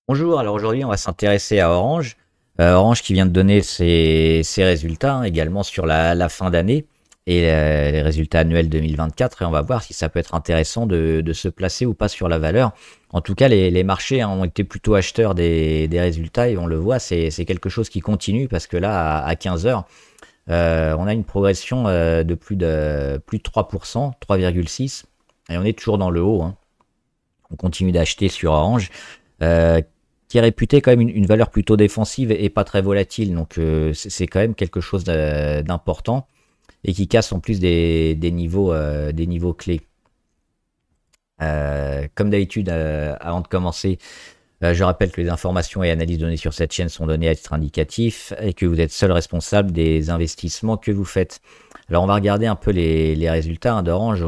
Bonjour, alors aujourd'hui on va s'intéresser à Orange. Orange qui vient de donner ses résultats également sur la fin d'année et les résultats annuels 2024 et on va voir si ça peut être intéressant de se placer ou pas sur la valeur. En tout cas les marchés ont été plutôt acheteurs des résultats et on le voit, c'est quelque chose qui continue parce que là à 15 heures on a une progression de plus de 3%, 3,6 et on est toujours dans le haut, hein. On continue d'acheter sur Orange. Euh, qui est réputé quand même une valeur plutôt défensive et pas très volatile. Donc c'est quand même quelque chose d'important et qui casse en plus des niveaux clés. Comme d'habitude, avant de commencer, je rappelle que les informations et analyses données sur cette chaîne sont données à titre indicatif et que vous êtes seul responsable des investissements que vous faites. Alors on va regarder un peu les résultats d'Orange.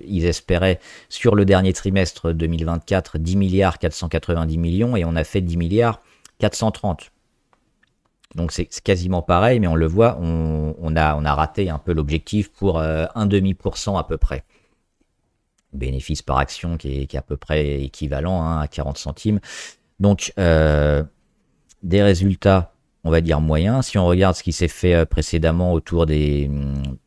Ils espéraient sur le dernier trimestre 2024 10 milliards 490 millions et on a fait 10 milliards 430. Donc c'est quasiment pareil, mais on le voit, on a raté un peu l'objectif pour 1,5% à peu près. Bénéfice par action qui est à peu près équivalent, hein, à 40 centimes. Donc des résultats, on va dire moyens. Si on regarde ce qui s'est fait précédemment autour des...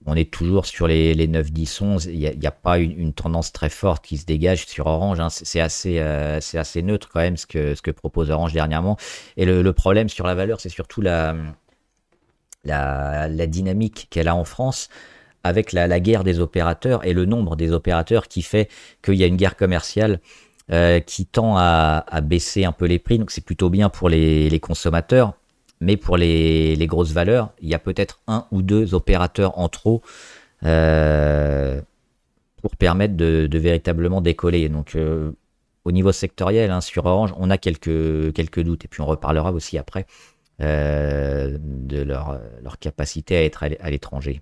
On est toujours sur les 9, 10, 11. Il n'y a pas une tendance très forte qui se dégage sur Orange, hein. C'est assez neutre quand même ce que propose Orange dernièrement. Et le problème sur la valeur, c'est surtout la dynamique qu'elle a en France avec la guerre des opérateurs et le nombre des opérateurs qui fait qu'il y a une guerre commerciale qui tend à baisser un peu les prix. Donc c'est plutôt bien pour les consommateurs, mais pour les grosses valeurs, il y a peut-être un ou deux opérateurs en trop euh, pour permettre de véritablement décoller. Donc au niveau sectoriel, hein, sur Orange, on a quelques doutes. Et puis on reparlera aussi après de leur capacité à être à l'étranger.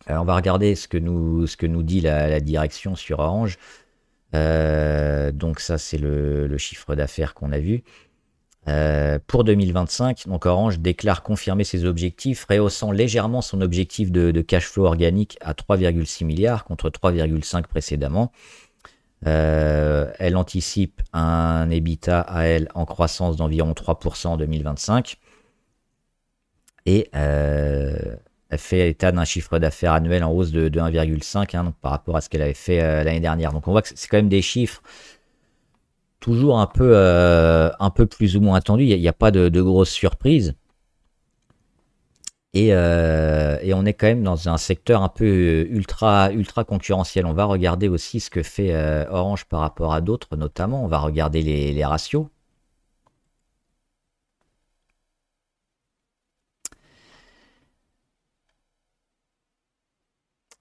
On va regarder ce que nous dit la direction sur Orange. Donc ça, c'est le chiffre d'affaires qu'on a vu. Pour 2025, donc Orange déclare confirmer ses objectifs, rehaussant légèrement son objectif de cash flow organique à 3,6 milliards contre 3,5 précédemment. Elle anticipe un EBITDA à elle en croissance d'environ 3% en 2025. Et elle fait état d'un chiffre d'affaires annuel en hausse de 1,5, hein, donc par rapport à ce qu'elle avait fait l'année dernière. Donc on voit que c'est quand même des chiffres toujours un peu plus ou moins attendus. Il n'y a pas de grosses surprises. Et on est quand même dans un secteur un peu ultra concurrentiel. On va regarder aussi ce que fait Orange par rapport à d'autres, notamment. On va regarder les ratios.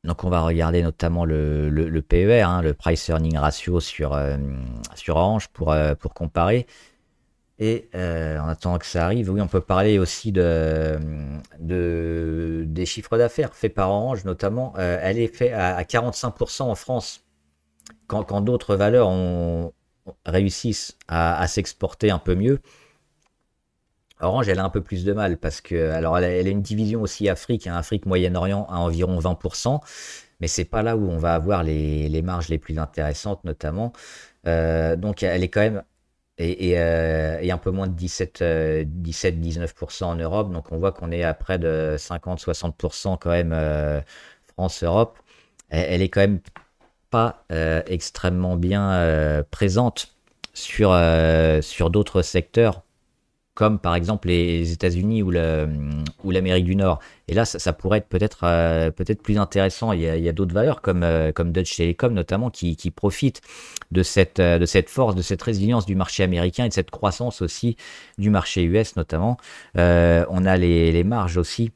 Donc on va regarder notamment le PER, hein, le Price Earning Ratio sur Orange pour comparer. Et en attendant que ça arrive, oui, on peut parler aussi des chiffres d'affaires faits par Orange, notamment. Elle est faite à 45% en France, quand d'autres valeurs réussissent à s'exporter un peu mieux. Orange, elle a un peu plus de mal parce que, alors, elle a une division aussi Afrique, hein, Afrique Moyen-Orient à environ 20%, mais c'est pas là où on va avoir les marges les plus intéressantes, notamment. Donc, elle est quand même et un peu moins de 17-19% en Europe. Donc on voit qu'on est à près de 50-60% quand même France-Europe. Elle est quand même pas extrêmement bien présente sur d'autres secteurs, comme par exemple les États-Unis ou l'Amérique du Nord. Et là, ça pourrait être peut-être plus intéressant. Il y a d'autres valeurs comme Deutsche Telekom notamment qui profitent de cette force, de cette résilience du marché américain et de cette croissance aussi du marché US notamment. On a les marges aussi.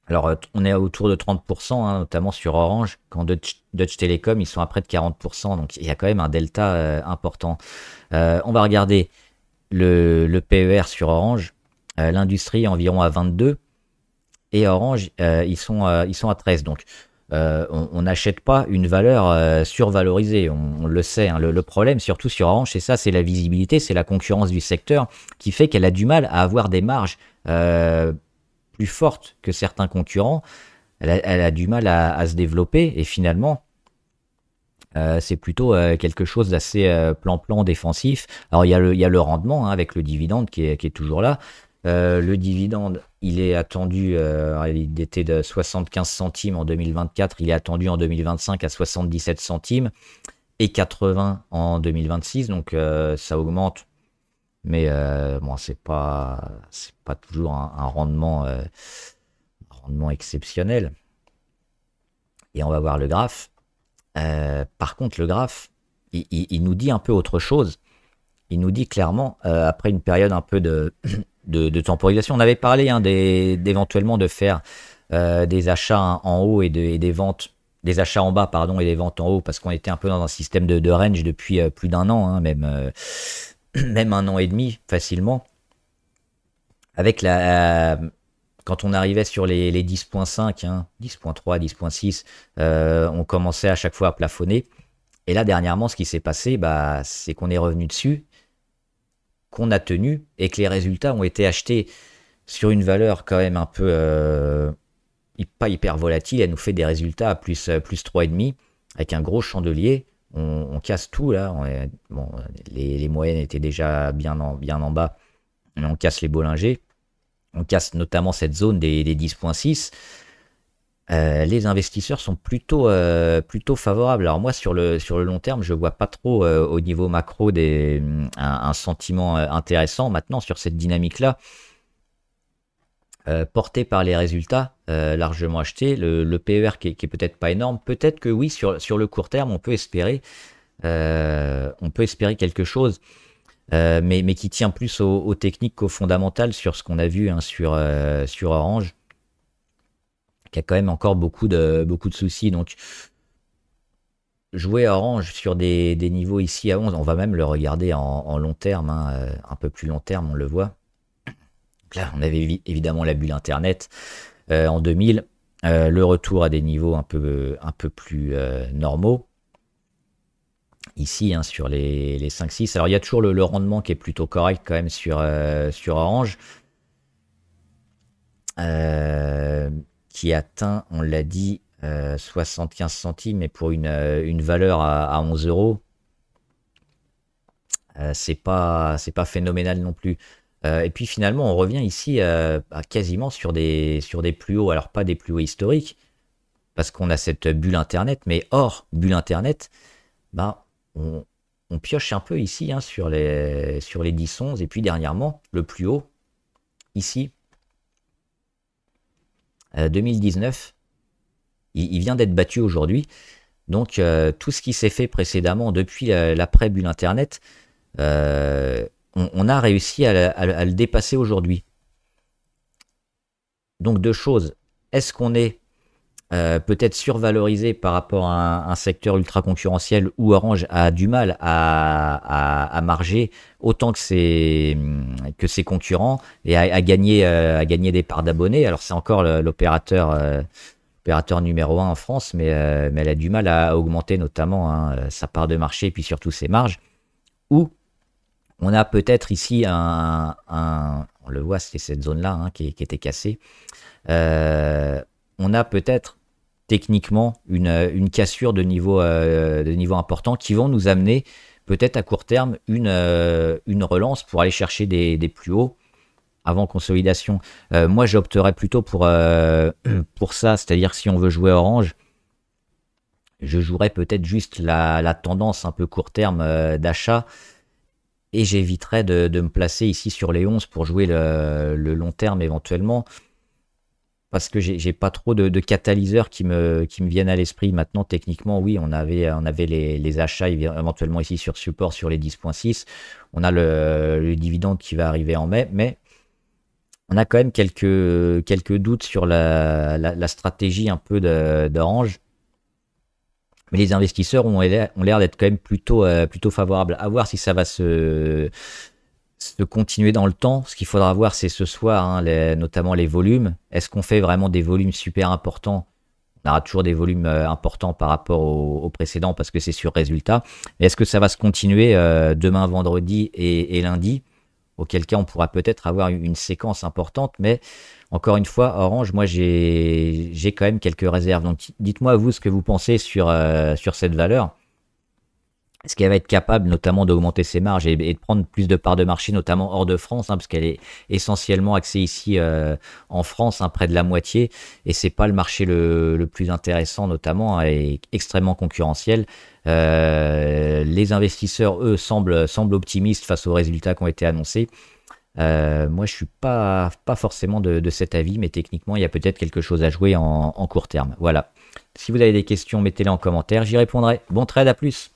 Alors, on est autour de 30%, hein, notamment sur Orange. Quand Deutsche Telekom, ils sont à près de 40%. Donc, il y a quand même un delta important. On va regarder le PER sur Orange, l'industrie environ à 22 et Orange ils sont à 13. Donc on n'achète pas une valeur survalorisée, on le sait, hein. Le problème surtout sur Orange, c'est ça, c'est la visibilité, c'est la concurrence du secteur qui fait qu'elle a du mal à avoir des marges plus fortes que certains concurrents. Elle a du mal à se développer et finalement C'est plutôt quelque chose d'assez plan-plan défensif. Alors il y a le rendement hein, avec le dividende qui est toujours là. Le dividende, il est attendu, il était de 75 centimes en 2024, il est attendu en 2025 à 77 centimes et 80 en 2026, donc ça augmente, mais bon, c'est pas toujours un rendement exceptionnel. Et on va voir le graphe. Par contre, le graphe, il nous dit un peu autre chose. Il nous dit clairement, après une période un peu de temporisation, on avait parlé hein, d'éventuellement de faire des achats en haut et des ventes, des achats en bas, pardon, et des ventes en haut, parce qu'on était un peu dans un système de range depuis plus d'un an, hein, même un an et demi facilement. Avec quand on arrivait sur les 10.5, hein, 10.3, 10.6, on commençait à chaque fois à plafonner. Et là, dernièrement, ce qui s'est passé, bah, c'est qu'on est revenu dessus, qu'on a tenu, et que les résultats ont été achetés sur une valeur quand même un peu pas hyper volatile. Elle nous fait des résultats à plus 3,5, avec un gros chandelier. On casse tout là. Bon, les moyennes étaient déjà bien en bas, mais on casse les Bollinger. On casse notamment cette zone des 10.6. Les investisseurs sont plutôt favorables. Alors moi, sur le long terme, je vois pas trop au niveau macro un sentiment intéressant. Maintenant, sur cette dynamique-là, porté par les résultats largement achetés, le PER qui est peut-être pas énorme, peut-être que oui, sur le court terme, on peut espérer quelque chose. Mais qui tient plus aux techniques qu'aux fondamentales sur ce qu'on a vu hein, sur Orange, qui a quand même encore beaucoup de soucis. Donc, jouer Orange sur des niveaux ici à 11, on va même le regarder en long terme, hein, un peu plus long terme, on le voit. Donc là, on avait évidemment la bulle Internet en 2000, le retour à des niveaux un peu plus normaux. Ici, hein, sur les 5-6. Alors, il y a toujours le rendement qui est plutôt correct quand même sur Orange. Qui atteint, on l'a dit, 75 centimes, mais pour une valeur à 11 euros. C'est pas phénoménal non plus. Et puis finalement, on revient ici quasiment sur des plus hauts. Alors, pas des plus hauts historiques, parce qu'on a cette bulle Internet, mais hors bulle Internet, bah, on pioche un peu ici hein, sur les 10-11 et puis dernièrement le plus haut ici 2019 il vient d'être battu aujourd'hui, donc tout ce qui s'est fait précédemment depuis l'après-bulle Internet, on a réussi à le dépasser aujourd'hui. Donc deux choses, est-ce qu'on est peut-être survalorisé par rapport à un secteur ultra concurrentiel où Orange a du mal à marger autant que ses concurrents et à gagner des parts d'abonnés. Alors c'est encore l'opérateur numéro 1 en France, mais elle a du mal à augmenter notamment hein, sa part de marché et puis surtout ses marges. Ou on a peut-être ici on le voit, c'était cette zone-là hein, qui était cassée. On a peut-être techniquement une cassure de niveau important qui vont nous amener peut-être à court terme une relance pour aller chercher des plus hauts avant consolidation. Moi, j'opterais plutôt pour ça, c'est-à-dire si on veut jouer Orange, je jouerais peut-être juste la tendance un peu court terme d'achat et j'éviterais de me placer ici sur les 11 pour jouer le long terme éventuellement. Parce que j'ai pas trop de catalyseurs qui me viennent à l'esprit. Maintenant, techniquement, oui, on avait les achats éventuellement ici sur support sur les 10.6. On a le dividende qui va arriver en mai, mais on a quand même quelques doutes sur la stratégie un peu d'Orange. Mais les investisseurs ont l'air d'être quand même plutôt favorables. À voir si ça va se continuer dans le temps. Ce qu'il faudra voir, c'est ce soir, hein, notamment les volumes. Est-ce qu'on fait vraiment des volumes super importants? On aura toujours des volumes importants par rapport au précédent parce que c'est sur résultat. Mais est-ce que ça va se continuer demain, vendredi et lundi? Auquel cas, on pourra peut-être avoir une séquence importante. Mais encore une fois, Orange, moi, j'ai quand même quelques réserves. Donc, dites-moi, vous, ce que vous pensez sur cette valeur. Est-ce qu'elle va être capable notamment d'augmenter ses marges et de prendre plus de parts de marché, notamment hors de France, hein, parce qu'elle est essentiellement axée ici en France, hein, près de la moitié, et c'est pas le marché le plus intéressant notamment, hein, et extrêmement concurrentiel. Les investisseurs, eux, semblent optimistes face aux résultats qui ont été annoncés. Moi, je suis pas forcément de cet avis, mais techniquement, il y a peut-être quelque chose à jouer en court terme. Voilà. Si vous avez des questions, mettez-les en commentaire, j'y répondrai. Bon trade, à plus!